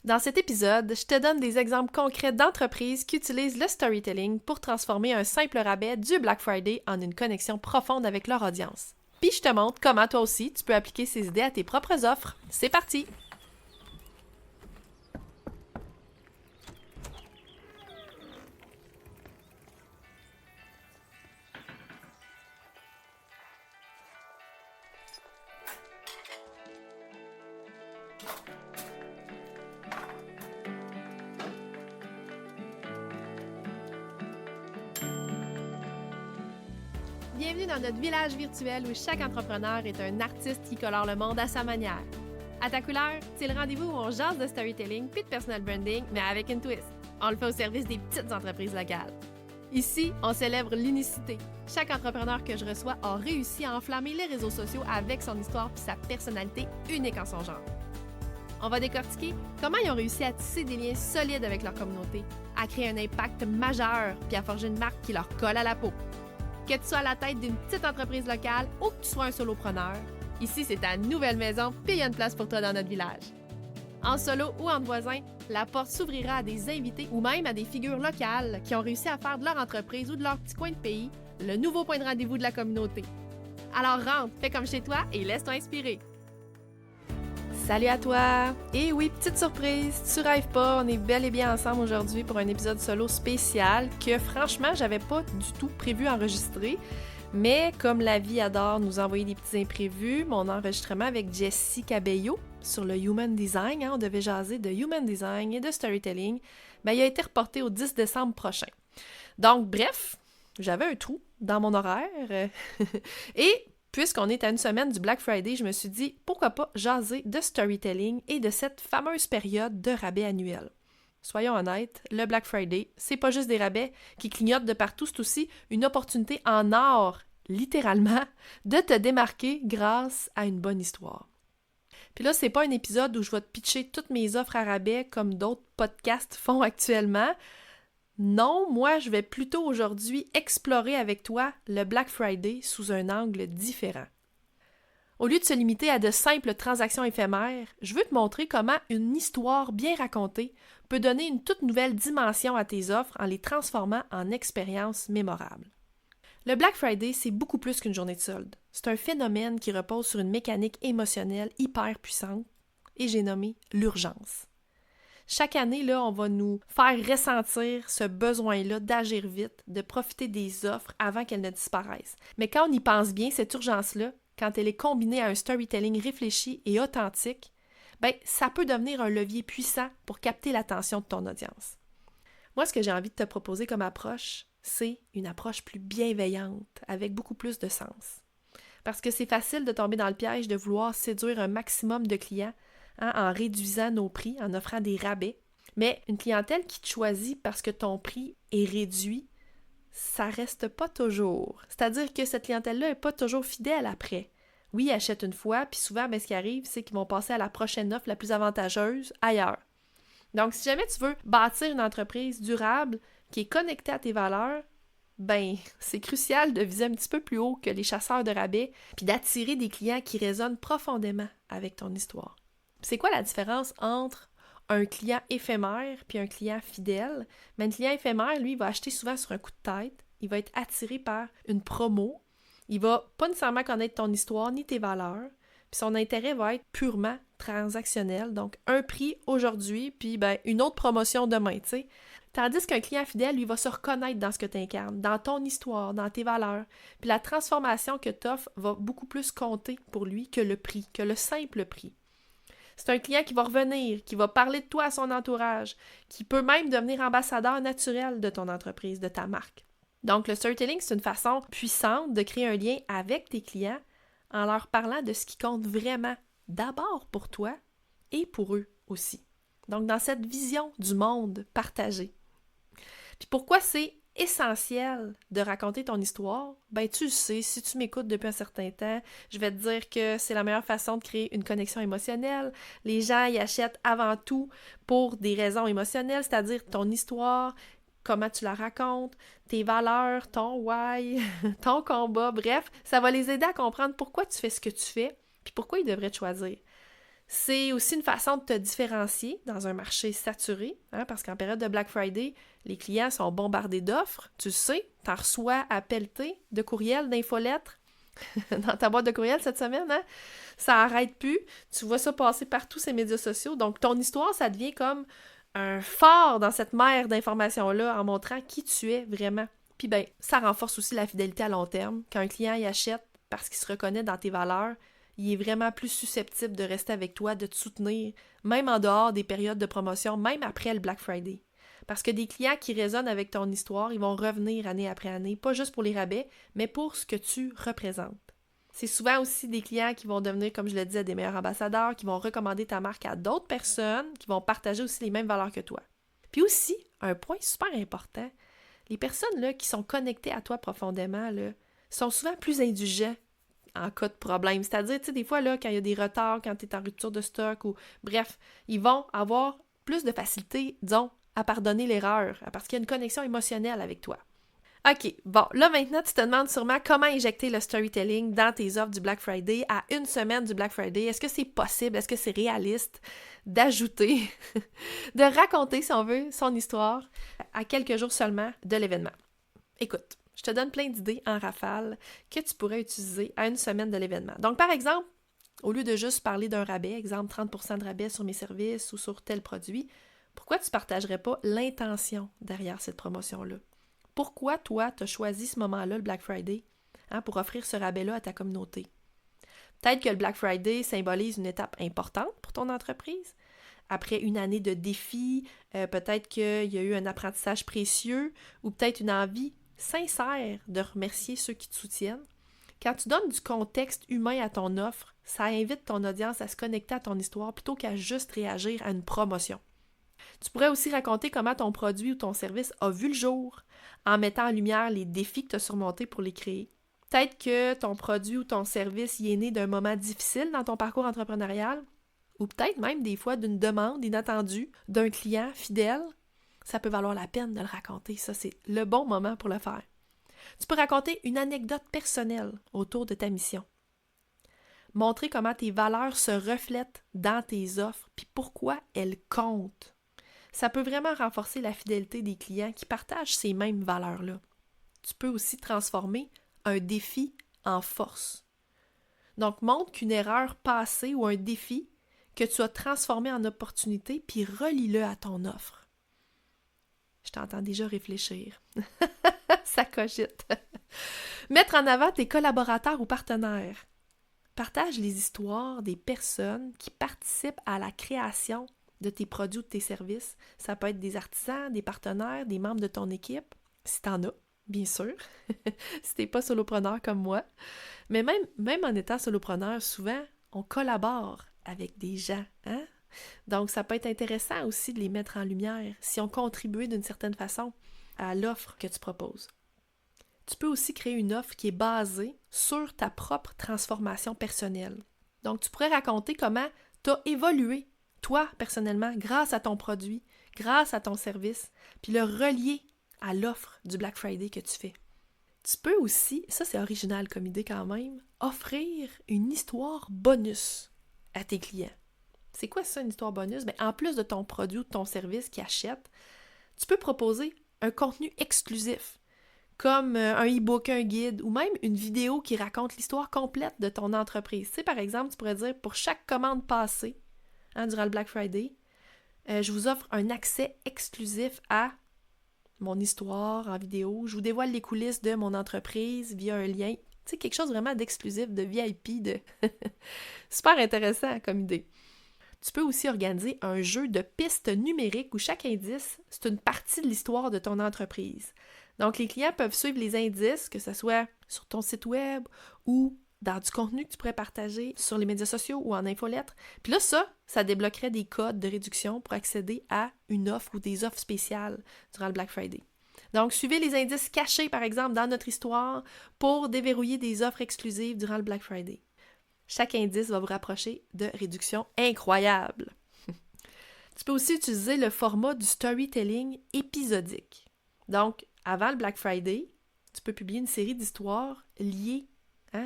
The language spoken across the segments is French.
Dans cet épisode, je te donne des exemples concrets d'entreprises qui utilisent le storytelling pour transformer un simple rabais du Black Friday en une connexion profonde avec leur audience. Puis je te montre comment toi aussi tu peux appliquer ces idées à tes propres offres. C'est parti! Bienvenue dans notre village virtuel où chaque entrepreneur est un artiste qui colore le monde à sa manière. À ta couleur, c'est le rendez-vous où on jase de storytelling puis de personal branding, mais avec une twist. On le fait au service des petites entreprises locales. Ici, on célèbre l'unicité. Chaque entrepreneur que je reçois a réussi à enflammer les réseaux sociaux avec son histoire puis sa personnalité unique en son genre. On va décortiquer comment ils ont réussi à tisser des liens solides avec leur communauté, à créer un impact majeur puis à forger une marque qui leur colle à la peau. Que tu sois à la tête d'une petite entreprise locale ou que tu sois un solopreneur, ici c'est ta nouvelle maison puis il y a une place pour toi dans notre village. En solo ou entre voisins, la porte s'ouvrira à des invités ou même à des figures locales qui ont réussi à faire de leur entreprise ou de leur petit coin de pays le nouveau point de rendez-vous de la communauté. Alors rentre, fais comme chez toi et laisse-toi inspirer. Salut à toi! Et oui, petite surprise, tu rêves pas, on est bel et bien ensemble aujourd'hui pour un épisode solo spécial que franchement, j'avais pas du tout prévu enregistrer. Mais comme la vie adore nous envoyer des petits imprévus, mon enregistrement avec Jessie Cabello sur le Human Design, on devait jaser de Human Design et de Storytelling, il a été reporté au 10 décembre prochain. Donc bref, j'avais un trou dans mon horaire et puisqu'on est à une semaine du Black Friday, je me suis dit, pourquoi pas jaser de storytelling et de cette fameuse période de rabais annuel. Soyons honnêtes, le Black Friday, c'est pas juste des rabais qui clignotent de partout, c'est aussi une opportunité en or, littéralement, de te démarquer grâce à une bonne histoire. Puis là, c'est pas un épisode où je vais te pitcher toutes mes offres à rabais comme d'autres podcasts font actuellement. Non, moi, je vais plutôt aujourd'hui explorer avec toi le Black Friday sous un angle différent. Au lieu de se limiter à de simples transactions éphémères, je veux te montrer comment une histoire bien racontée peut donner une toute nouvelle dimension à tes offres en les transformant en expériences mémorables. Le Black Friday, c'est beaucoup plus qu'une journée de solde. C'est un phénomène qui repose sur une mécanique émotionnelle hyper puissante et j'ai nommé l'urgence. Chaque année, là, on va nous faire ressentir ce besoin-là d'agir vite, de profiter des offres avant qu'elles ne disparaissent. Mais quand on y pense bien, cette urgence-là, quand elle est combinée à un storytelling réfléchi et authentique, ça peut devenir un levier puissant pour capter l'attention de ton audience. Moi, ce que j'ai envie de te proposer comme approche, c'est une approche plus bienveillante, avec beaucoup plus de sens. Parce que c'est facile de tomber dans le piège de vouloir séduire un maximum de clients en réduisant nos prix, en offrant des rabais. Mais une clientèle qui te choisit parce que ton prix est réduit, ça reste pas toujours. C'est-à-dire que cette clientèle-là n'est pas toujours fidèle après. Oui, ils achètent une fois, puis souvent, ce qui arrive, c'est qu'ils vont passer à la prochaine offre la plus avantageuse ailleurs. Donc, si jamais tu veux bâtir une entreprise durable qui est connectée à tes valeurs, c'est crucial de viser un petit peu plus haut que les chasseurs de rabais, puis d'attirer des clients qui résonnent profondément avec ton histoire. C'est quoi la différence entre un client éphémère puis un client fidèle? Un client éphémère, lui, il va acheter souvent sur un coup de tête. Il va être attiré par une promo. Il va pas nécessairement connaître ton histoire ni tes valeurs. Puis son intérêt va être purement transactionnel. Donc, un prix aujourd'hui, puis une autre promotion demain, tu sais. Tandis qu'un client fidèle, lui, va se reconnaître dans ce que tu incarnes, dans ton histoire, dans tes valeurs. Puis la transformation que tu offres va beaucoup plus compter pour lui que le prix, que le simple prix. C'est un client qui va revenir, qui va parler de toi à son entourage, qui peut même devenir ambassadeur naturel de ton entreprise, de ta marque. Donc, le storytelling, c'est une façon puissante de créer un lien avec tes clients en leur parlant de ce qui compte vraiment, d'abord pour toi et pour eux aussi. Donc, dans cette vision du monde partagé. Puis pourquoi c'est essentiel de raconter ton histoire? Tu le sais, si tu m'écoutes depuis un certain temps, je vais te dire que c'est la meilleure façon de créer une connexion émotionnelle. Les gens y achètent avant tout pour des raisons émotionnelles, c'est-à-dire ton histoire, comment tu la racontes, tes valeurs, ton why, ton combat, bref, ça va les aider à comprendre pourquoi tu fais ce que tu fais, puis pourquoi ils devraient te choisir. C'est aussi une façon de te différencier dans un marché saturé, parce qu'en période de Black Friday, les clients sont bombardés d'offres, tu le sais, tu en reçois à pelleter de courriels, d'infolettres dans ta boîte de courriel cette semaine, ça n'arrête plus, tu vois ça passer partout ces médias sociaux, donc ton histoire, ça devient comme un phare dans cette mer d'informations-là en montrant qui tu es vraiment. Puis ben, ça renforce aussi la fidélité à long terme. Quand un client y achète parce qu'il se reconnaît dans tes valeurs, il est vraiment plus susceptible de rester avec toi, de te soutenir, même en dehors des périodes de promotion, même après le Black Friday. Parce que des clients qui résonnent avec ton histoire, ils vont revenir année après année, pas juste pour les rabais, mais pour ce que tu représentes. C'est souvent aussi des clients qui vont devenir, comme je le disais, des meilleurs ambassadeurs, qui vont recommander ta marque à d'autres personnes, qui vont partager aussi les mêmes valeurs que toi. Puis aussi, un point super important, les personnes là, qui sont connectées à toi profondément là, sont souvent plus indulgents en cas de problème. C'est-à-dire, tu sais, des fois, là, quand il y a des retards, quand tu es en rupture de stock, ou bref, ils vont avoir plus de facilité, disons, à pardonner l'erreur, parce qu'il y a une connexion émotionnelle avec toi. OK, bon, là maintenant, tu te demandes sûrement comment injecter le storytelling dans tes offres du Black Friday à une semaine du Black Friday. Est-ce que c'est possible? Est-ce que c'est réaliste d'ajouter, de raconter, si on veut, son histoire à quelques jours seulement de l'événement? Écoute, je te donne plein d'idées en rafale que tu pourrais utiliser à une semaine de l'événement. Donc, par exemple, au lieu de juste parler d'un rabais, exemple 30% de rabais sur mes services ou sur tel produit, pourquoi tu ne partagerais pas l'intention derrière cette promotion-là? Pourquoi toi, tu as choisi ce moment-là, le Black Friday, pour offrir ce rabais-là à ta communauté? Peut-être que le Black Friday symbolise une étape importante pour ton entreprise. Après une année de défis, peut-être qu'il y a eu un apprentissage précieux ou peut-être une envie sincère de remercier ceux qui te soutiennent. Quand tu donnes du contexte humain à ton offre, ça invite ton audience à se connecter à ton histoire plutôt qu'à juste réagir à une promotion. Tu pourrais aussi raconter comment ton produit ou ton service a vu le jour en mettant en lumière les défis que tu as surmontés pour les créer. Peut-être que ton produit ou ton service y est né d'un moment difficile dans ton parcours entrepreneurial ou peut-être même des fois d'une demande inattendue d'un client fidèle. Ça peut valoir la peine de le raconter. Ça, c'est le bon moment pour le faire. Tu peux raconter une anecdote personnelle autour de ta mission. Montrer comment tes valeurs se reflètent dans tes offres puis pourquoi elles comptent. Ça peut vraiment renforcer la fidélité des clients qui partagent ces mêmes valeurs-là. Tu peux aussi transformer un défi en force. Donc, montre qu'une erreur passée ou un défi que tu as transformé en opportunité, puis relie-le à ton offre. Je t'entends déjà réfléchir. Ça cogite. Mettre en avant tes collaborateurs ou partenaires. Partage les histoires des personnes qui participent à la création de tes produits ou de tes services. Ça peut être des artisans, des partenaires, des membres de ton équipe, si tu en as, bien sûr, si tu n'es pas solopreneur comme moi. Mais même en étant solopreneur, souvent, on collabore avec des gens. Donc, ça peut être intéressant aussi de les mettre en lumière si on contribue d'une certaine façon à l'offre que tu proposes. Tu peux aussi créer une offre qui est basée sur ta propre transformation personnelle. Donc, tu pourrais raconter comment tu as évolué toi, personnellement, grâce à ton produit, grâce à ton service, puis le relier à l'offre du Black Friday que tu fais. Tu peux aussi, ça c'est original comme idée quand même, offrir une histoire bonus à tes clients. C'est quoi ça, une histoire bonus? Bien, en plus de ton produit ou de ton service qu'ils achètent, tu peux proposer un contenu exclusif, comme un e-book, un guide, ou même une vidéo qui raconte l'histoire complète de ton entreprise. Tu sais, par exemple, tu pourrais dire, pour chaque commande passée, durant le Black Friday, je vous offre un accès exclusif à mon histoire en vidéo. Je vous dévoile les coulisses de mon entreprise via un lien. Tu sais, quelque chose vraiment d'exclusif, de VIP, de super intéressant comme idée. Tu peux aussi organiser un jeu de pistes numériques où chaque indice, c'est une partie de l'histoire de ton entreprise. Donc, les clients peuvent suivre les indices, que ce soit sur ton site web ou dans du contenu que tu pourrais partager sur les médias sociaux ou en infolettre. Puis là, ça débloquerait des codes de réduction pour accéder à une offre ou des offres spéciales durant le Black Friday. Donc, suivez les indices cachés, par exemple, dans notre histoire pour déverrouiller des offres exclusives durant le Black Friday. Chaque indice va vous rapprocher de réductions incroyables. Tu peux aussi utiliser le format du storytelling épisodique. Donc, avant le Black Friday, tu peux publier une série d'histoires liées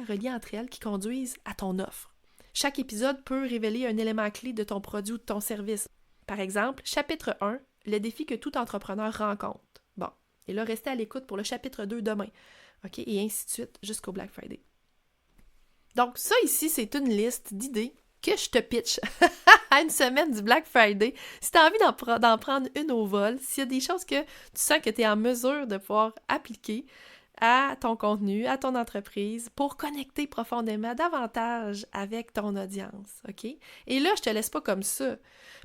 reliées entre elles qui conduisent à ton offre. Chaque épisode peut révéler un élément clé de ton produit ou de ton service. Par exemple, chapitre 1, le défi que tout entrepreneur rencontre. Bon, et là, restez à l'écoute pour le chapitre 2 demain. OK? Et ainsi de suite jusqu'au Black Friday. Donc, ça ici, c'est une liste d'idées que je te pitch à une semaine du Black Friday. Si tu as envie d'en prendre une au vol, s'il y a des choses que tu sens que tu es en mesure de pouvoir appliquer à ton contenu, à ton entreprise, pour connecter profondément davantage avec ton audience, OK? Et là, je te laisse pas comme ça,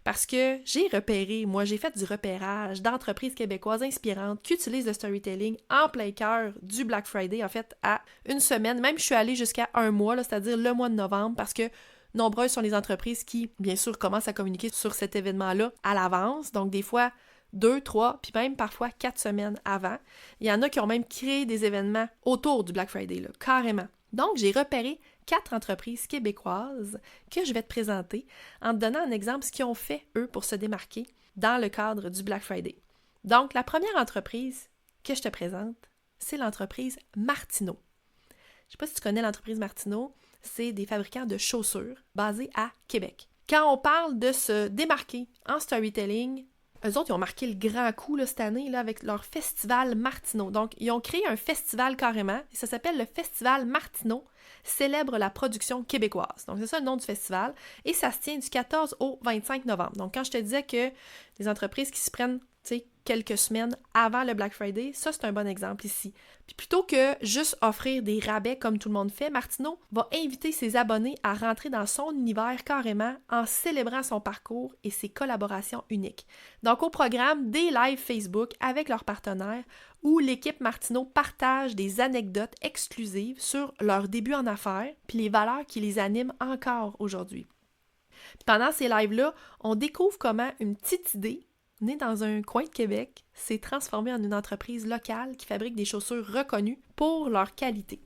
parce que j'ai fait du repérage d'entreprises québécoises inspirantes qui utilisent le storytelling en plein cœur du Black Friday, en fait, à une semaine. Même, je suis allée jusqu'à un mois, là, c'est-à-dire le mois de novembre, parce que nombreuses sont les entreprises qui, bien sûr, commencent à communiquer sur cet événement-là à l'avance, donc des fois 2, 3, puis même parfois 4 semaines avant. Il y en a qui ont même créé des événements autour du Black Friday, là, carrément. Donc, j'ai repéré 4 entreprises québécoises que je vais te présenter en te donnant un exemple de ce qu'ils ont fait, eux, pour se démarquer dans le cadre du Black Friday. Donc, la première entreprise que je te présente, c'est l'entreprise Martineau. Je ne sais pas si tu connais l'entreprise Martineau, c'est des fabricants de chaussures basés à Québec. Quand on parle de se démarquer en storytelling, eux autres, ils ont marqué le grand coup là, cette année là, avec leur festival Martineau. Donc, ils ont créé un festival carrément, et ça s'appelle le Festival Martineau, célèbre la production québécoise. Donc, c'est ça le nom du festival, et ça se tient du 14 au 25 novembre. Donc, quand je te disais que les entreprises qui se prennent, tu sais, quelques semaines avant le Black Friday, ça, c'est un bon exemple ici. Puis plutôt que juste offrir des rabais comme tout le monde fait, Martineau va inviter ses abonnés à rentrer dans son univers carrément en célébrant son parcours et ses collaborations uniques. Donc, au programme, des lives Facebook avec leurs partenaires où l'équipe Martineau partage des anecdotes exclusives sur leur début en affaires puis les valeurs qui les animent encore aujourd'hui. Puis pendant ces lives-là, on découvre comment une petite idée née dans un coin de Québec, s'est transformée en une entreprise locale qui fabrique des chaussures reconnues pour leur qualité.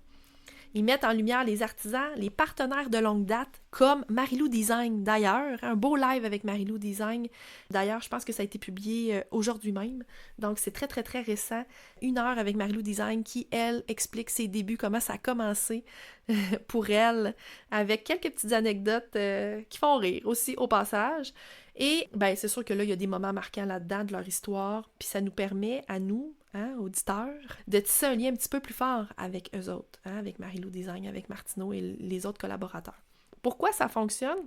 Ils mettent en lumière les artisans, les partenaires de longue date, comme Marilou Design d'ailleurs, un beau live avec Marilou Design. D'ailleurs, je pense que ça a été publié aujourd'hui même, donc c'est très très très récent. 1 heure avec Marilou Design qui, elle, explique ses débuts, comment ça a commencé pour elle, avec quelques petites anecdotes qui font rire aussi au passage. Et ben c'est sûr que là, il y a des moments marquants là-dedans de leur histoire, puis ça nous permet à nous, auditeurs, de tisser un lien un petit peu plus fort avec eux autres, avec Marilou Design, avec Martineau et les autres collaborateurs. Pourquoi ça fonctionne?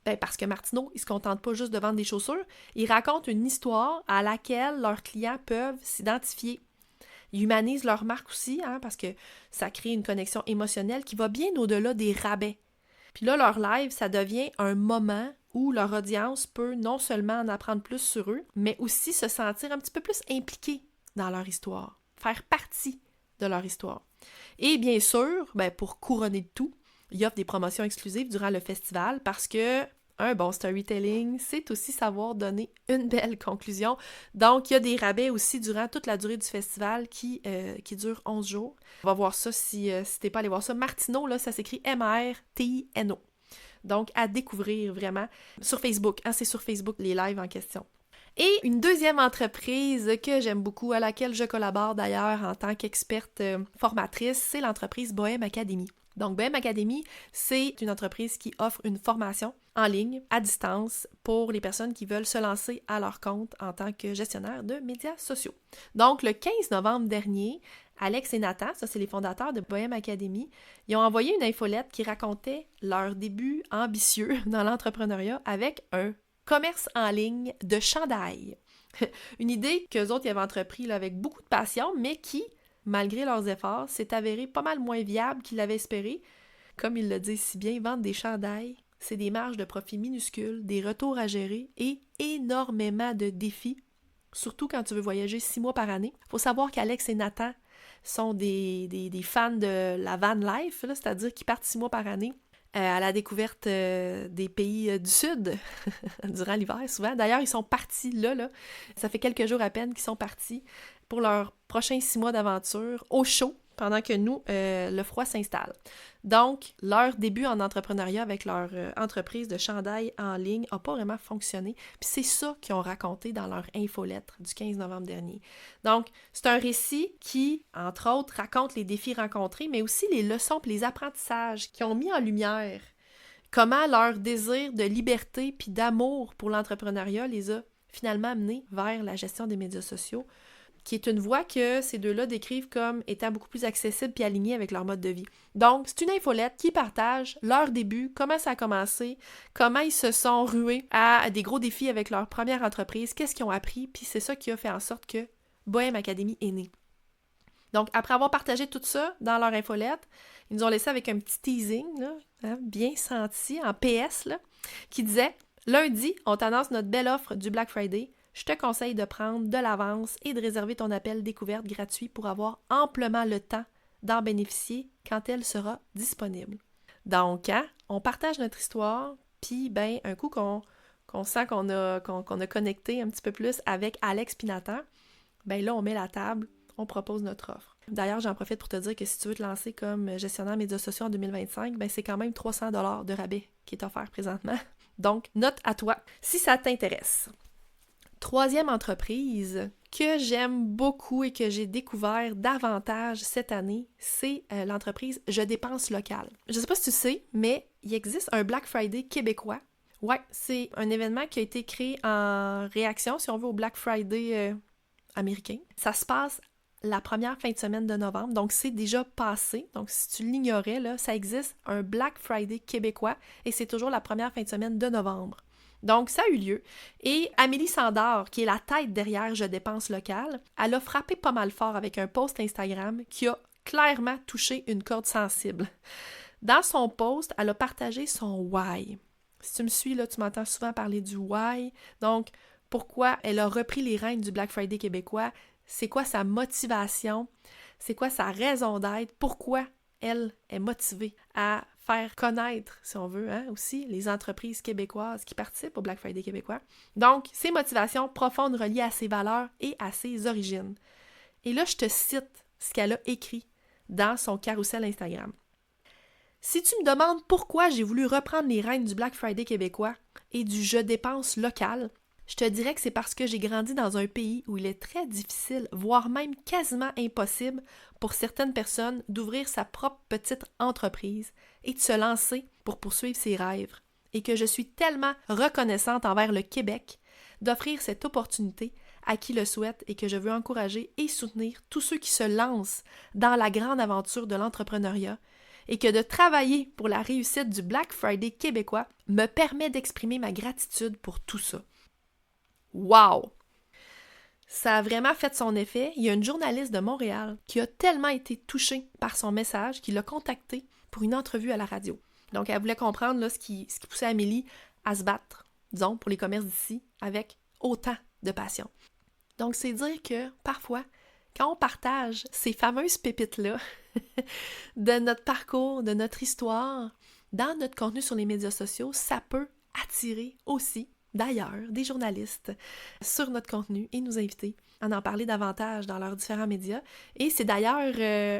Ben parce que Martineau, ils ne se contentent pas juste de vendre des chaussures, ils racontent une histoire à laquelle leurs clients peuvent s'identifier. Ils humanisent leur marque aussi, parce que ça crée une connexion émotionnelle qui va bien au-delà des rabais. Puis là, leur live, ça devient un moment où leur audience peut non seulement en apprendre plus sur eux, mais aussi se sentir un petit peu plus impliqués dans leur histoire, faire partie de leur histoire. Et bien sûr, pour couronner le tout, ils offrent des promotions exclusives durant le festival parce que un bon storytelling, c'est aussi savoir donner une belle conclusion. Donc, il y a des rabais aussi durant toute la durée du festival qui dure 11 jours. On va voir ça si t'es pas allé voir ça. Martineau, là, ça s'écrit M-A-R-T-I-N-O. Donc, à découvrir vraiment sur Facebook. C'est sur Facebook les lives en question. Et une deuxième entreprise que j'aime beaucoup, à laquelle je collabore d'ailleurs en tant qu'experte formatrice, c'est l'entreprise Bohème Academy. Donc, Bohème Academy, c'est une entreprise qui offre une formation en ligne, à distance, pour les personnes qui veulent se lancer à leur compte en tant que gestionnaire de médias sociaux. Donc, le 15 novembre dernier, Alex et Nathan, ça c'est les fondateurs de Bohème Academy, ils ont envoyé une infolette qui racontait leur début ambitieux dans l'entrepreneuriat avec un commerce en ligne de chandail. Une idée qu'eux autres ils avaient entrepris là, avec beaucoup de passion, mais qui, malgré leurs efforts, s'est avérée pas mal moins viable qu'ils l'avaient espéré. Comme ils le disent si bien, vendre des chandails, c'est des marges de profit minuscules, des retours à gérer et énormément de défis, surtout quand tu veux voyager 6 mois par année. Il faut savoir qu'Alex et Nathan sont des fans de la van life, là, c'est-à-dire qu'ils partent 6 mois par année à la découverte des pays du Sud durant l'hiver, souvent. D'ailleurs, ils sont partis là. Ça fait quelques jours à peine qu'ils sont partis pour leurs prochains 6 mois d'aventure au chaud, pendant que nous, le froid s'installe. Donc, leur début en entrepreneuriat avec leur entreprise de chandail en ligne n'a pas vraiment fonctionné. Puis c'est ça qu'ils ont raconté dans leur infolettre du 15 novembre dernier. Donc, c'est un récit qui, entre autres, raconte les défis rencontrés, mais aussi les leçons et les apprentissages qui ont mis en lumière comment leur désir de liberté puis d'amour pour l'entrepreneuriat les a finalement amenés vers la gestion des médias sociaux, qui est une voie que ces deux-là décrivent comme étant beaucoup plus accessible puis alignée avec leur mode de vie. Donc, c'est une infolette qui partage leur début, comment ça a commencé, comment ils se sont rués à des gros défis avec leur première entreprise, qu'est-ce qu'ils ont appris, puis c'est ça qui a fait en sorte que Bohème Academy est née. Donc, après avoir partagé tout ça dans leur infolette, ils nous ont laissé avec un petit teasing, là, bien senti, en PS, là, qui disait « Lundi, on t'annonce notre belle offre du Black Friday. Je te conseille de prendre de l'avance et de réserver ton appel découverte gratuit pour avoir amplement le temps d'en bénéficier quand elle sera disponible. » Donc, on partage notre histoire, puis un coup qu'on sent qu'on a connecté un petit peu plus avec Alex puis Nathan, là, on met la table, on propose notre offre. D'ailleurs, j'en profite pour te dire que si tu veux te lancer comme gestionnaire médias sociaux en 2025, c'est quand même 300 $ de rabais qui est offert présentement. Donc, note à toi si ça t'intéresse. Troisième entreprise que j'aime beaucoup et que j'ai découvert davantage cette année, c'est l'entreprise Je dépense local. Je ne sais pas si tu sais, mais il existe un Black Friday québécois. Ouais, c'est un événement qui a été créé en réaction, si on veut, au Black Friday américain. Ça se passe la première fin de semaine de novembre, donc c'est déjà passé. Donc si tu l'ignorais, là, ça existe un Black Friday québécois et c'est toujours la première fin de semaine de novembre. Donc, ça a eu lieu. Et Amélie Sandor, qui est la tête derrière Je dépense local, elle a frappé pas mal fort avec un post Instagram qui a clairement touché une corde sensible. Dans son post, elle a partagé son why. Si tu me suis, là, tu m'entends souvent parler du why. Donc, pourquoi elle a repris les rênes du Black Friday québécois? C'est quoi sa motivation? C'est quoi sa raison d'être? Pourquoi elle est motivée à faire connaître, si on veut, aussi, les entreprises québécoises qui participent au Black Friday québécois. Donc, ses motivations profondes reliées à ses valeurs et à ses origines. Et là, je te cite ce qu'elle a écrit dans son carrousel Instagram. « Si tu me demandes pourquoi j'ai voulu reprendre les rênes du Black Friday québécois et du je dépense local, je te dirais que c'est parce que j'ai grandi dans un pays où il est très difficile, voire même quasiment impossible pour certaines personnes d'ouvrir sa propre petite entreprise et de se lancer pour poursuivre ses rêves. Et que je suis tellement reconnaissante envers le Québec d'offrir cette opportunité à qui le souhaite et que je veux encourager et soutenir tous ceux qui se lancent dans la grande aventure de l'entrepreneuriat et que de travailler pour la réussite du Black Friday québécois me permet d'exprimer ma gratitude pour tout ça. » Wow! Ça a vraiment fait son effet. Il y a une journaliste de Montréal qui a tellement été touchée par son message qu'il l'a contactée pour une entrevue à la radio. Donc, elle voulait comprendre là, ce qui poussait Amélie à se battre, disons, pour les commerces d'ici, avec autant de passion. Donc, c'est dire que, parfois, quand on partage ces fameuses pépites-là de notre parcours, de notre histoire, dans notre contenu sur les médias sociaux, ça peut attirer aussi d'ailleurs, des journalistes sur notre contenu et nous inviter à en parler davantage dans leurs différents médias. Et c'est d'ailleurs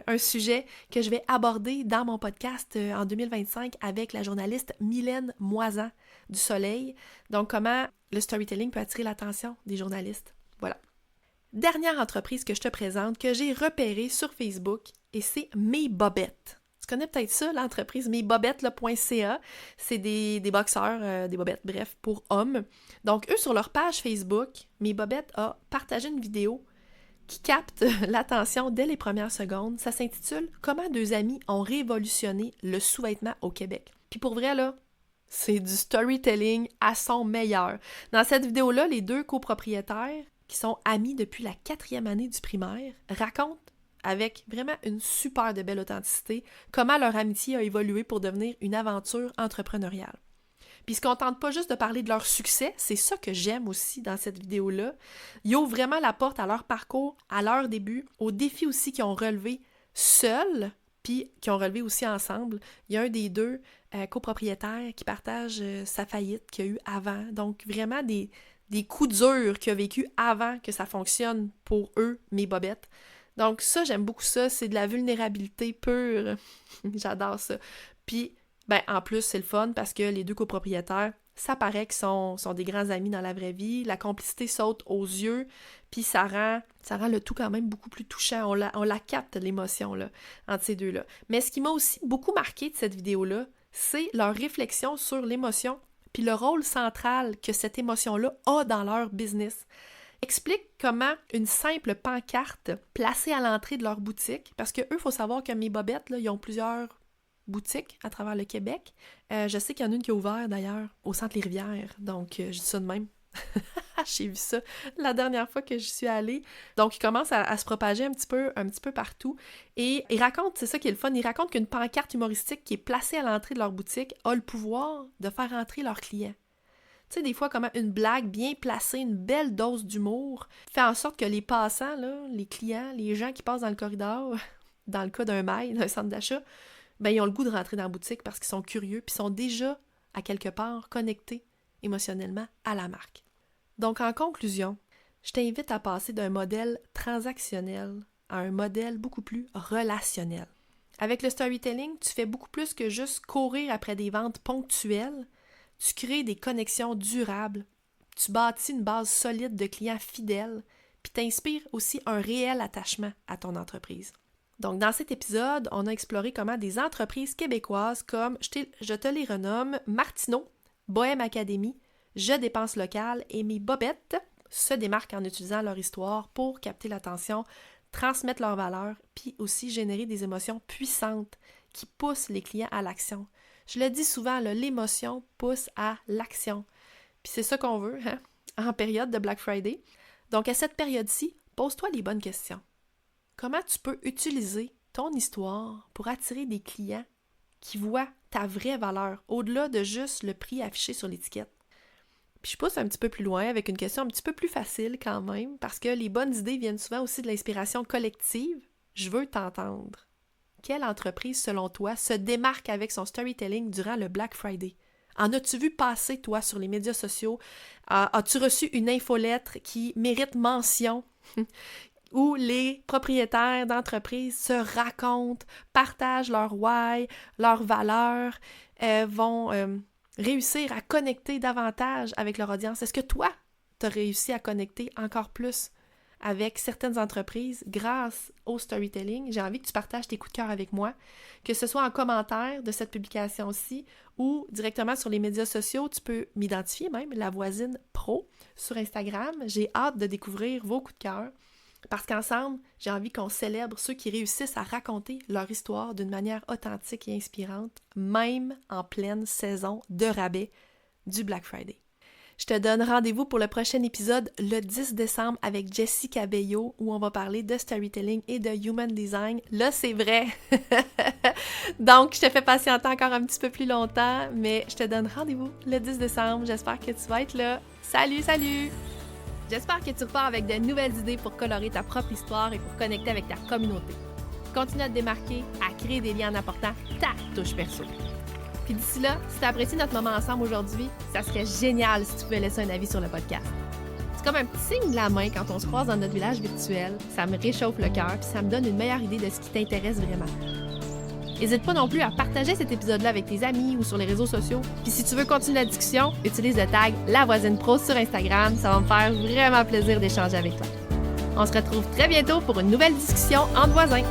un sujet que je vais aborder dans mon podcast en 2025 avec la journaliste Mylène Moisan du Soleil. Donc, comment le storytelling peut attirer l'attention des journalistes. Voilà. Dernière entreprise que je te présente, que j'ai repérée sur Facebook, et c'est Mes Bobettes. Tu connais peut-être ça, l'entreprise mesbobettes.ca. C'est des boxeurs, des bobettes, bref, pour hommes. Donc, eux, sur leur page Facebook, Mes Bobettes a partagé une vidéo qui capte l'attention dès les premières secondes. Ça s'intitule « Comment deux amis ont révolutionné le sous-vêtement au Québec ». Puis pour vrai, là, c'est du storytelling à son meilleur. Dans cette vidéo-là, les deux copropriétaires, qui sont amis depuis la 4e année du primaire, racontent avec vraiment une super de belle authenticité, comment leur amitié a évolué pour devenir une aventure entrepreneuriale. Puis ils ne se contentent pas juste de parler de leur succès, c'est ça que j'aime aussi dans cette vidéo-là. Ils ouvrent vraiment la porte à leur parcours, à leur début, aux défis aussi qu'ils ont relevés seuls, puis qu'ils ont relevé aussi ensemble. Il y a un des deux copropriétaires qui partage sa faillite qu'il y a eu avant. Donc vraiment des coups durs qu'il a vécu avant que ça fonctionne pour eux, Mes Bobettes. Donc ça, j'aime beaucoup ça, c'est de la vulnérabilité pure. J'adore ça. Puis, en plus, c'est le fun parce que les deux copropriétaires, ça paraît qu'ils sont des grands amis dans la vraie vie. La complicité saute aux yeux, puis ça rend le tout quand même beaucoup plus touchant. On la capte, l'émotion, là, entre ces deux-là. Mais ce qui m'a aussi beaucoup marqué de cette vidéo-là, c'est leur réflexion sur l'émotion puis le rôle central que cette émotion-là a dans leur business. Explique comment une simple pancarte placée à l'entrée de leur boutique, parce que eux, il faut savoir que mes bobettes, là, ils ont plusieurs boutiques à travers le Québec. Je sais qu'il y en a une qui a ouvert d'ailleurs au centre Les Rivières, donc je dis ça de même. J'ai vu ça la dernière fois que j'y suis allée. Donc, il commence à se propager un petit peu partout. Et il raconte, c'est ça qui est le fun, il raconte qu'une pancarte humoristique qui est placée à l'entrée de leur boutique a le pouvoir de faire entrer leurs clients. Tu sais, des fois, comment une blague bien placée, une belle dose d'humour, fait en sorte que les passants, là, les clients, les gens qui passent dans le corridor, dans le cas d'un mail, d'un centre d'achat, ben ils ont le goût de rentrer dans la boutique parce qu'ils sont curieux puis sont déjà, à quelque part, connectés émotionnellement à la marque. Donc, en conclusion, je t'invite à passer d'un modèle transactionnel à un modèle beaucoup plus relationnel. Avec le storytelling, tu fais beaucoup plus que juste courir après des ventes ponctuelles. Tu crées des connexions durables, tu bâtis une base solide de clients fidèles, puis t'inspires aussi un réel attachement à ton entreprise. Donc, dans cet épisode, on a exploré comment des entreprises québécoises comme, je te les renomme, Martineau, Bohème Academy, Je dépense local et mes bobettes se démarquent en utilisant leur histoire pour capter l'attention, transmettre leurs valeurs, puis aussi générer des émotions puissantes qui poussent les clients à l'action. Je le dis souvent, là, l'émotion pousse à l'action. Puis c'est ça qu'on veut, hein, en période de Black Friday. Donc à cette période-ci, pose-toi les bonnes questions. Comment tu peux utiliser ton histoire pour attirer des clients qui voient ta vraie valeur, au-delà de juste le prix affiché sur l'étiquette? Puis je pousse un petit peu plus loin avec une question un petit peu plus facile quand même, parce que les bonnes idées viennent souvent aussi de l'inspiration collective. Je veux t'entendre. Quelle entreprise, selon toi, se démarque avec son storytelling durant le Black Friday? En as-tu vu passer, toi, sur les médias sociaux? As-tu reçu une infolettre qui mérite mention? Où les propriétaires d'entreprises se racontent, partagent leur why, leurs valeurs, vont réussir à connecter davantage avec leur audience. Est-ce que toi, tu as réussi à connecter encore plus avec certaines entreprises grâce au storytelling? J'ai envie que tu partages tes coups de cœur avec moi, que ce soit en commentaire de cette publication-ci ou directement sur les médias sociaux. Tu peux m'identifier même, La Voisine Pro, sur Instagram. J'ai hâte de découvrir vos coups de cœur parce qu'ensemble, j'ai envie qu'on célèbre ceux qui réussissent à raconter leur histoire d'une manière authentique et inspirante, même en pleine saison de rabais du Black Friday. Je te donne rendez-vous pour le prochain épisode le 10 décembre avec Jessie Cabello où on va parler de storytelling et de human design. Là, c'est vrai! Donc, je te fais patienter encore un petit peu plus longtemps, mais je te donne rendez-vous le 10 décembre. J'espère que tu vas être là. Salut, salut! J'espère que tu repars avec de nouvelles idées pour colorer ta propre histoire et pour connecter avec ta communauté. Continue à te démarquer, à créer des liens en apportant ta touche perso. Puis d'ici là, si tu as apprécié notre moment ensemble aujourd'hui, ça serait génial si tu pouvais laisser un avis sur le podcast. C'est comme un petit signe de la main quand on se croise dans notre village virtuel. Ça me réchauffe le cœur puis ça me donne une meilleure idée de ce qui t'intéresse vraiment. N'hésite pas non plus à partager cet épisode-là avec tes amis ou sur les réseaux sociaux. Puis si tu veux continuer la discussion, utilise le tag La Voisine Pro sur Instagram. Ça va me faire vraiment plaisir d'échanger avec toi. On se retrouve très bientôt pour une nouvelle discussion entre voisins.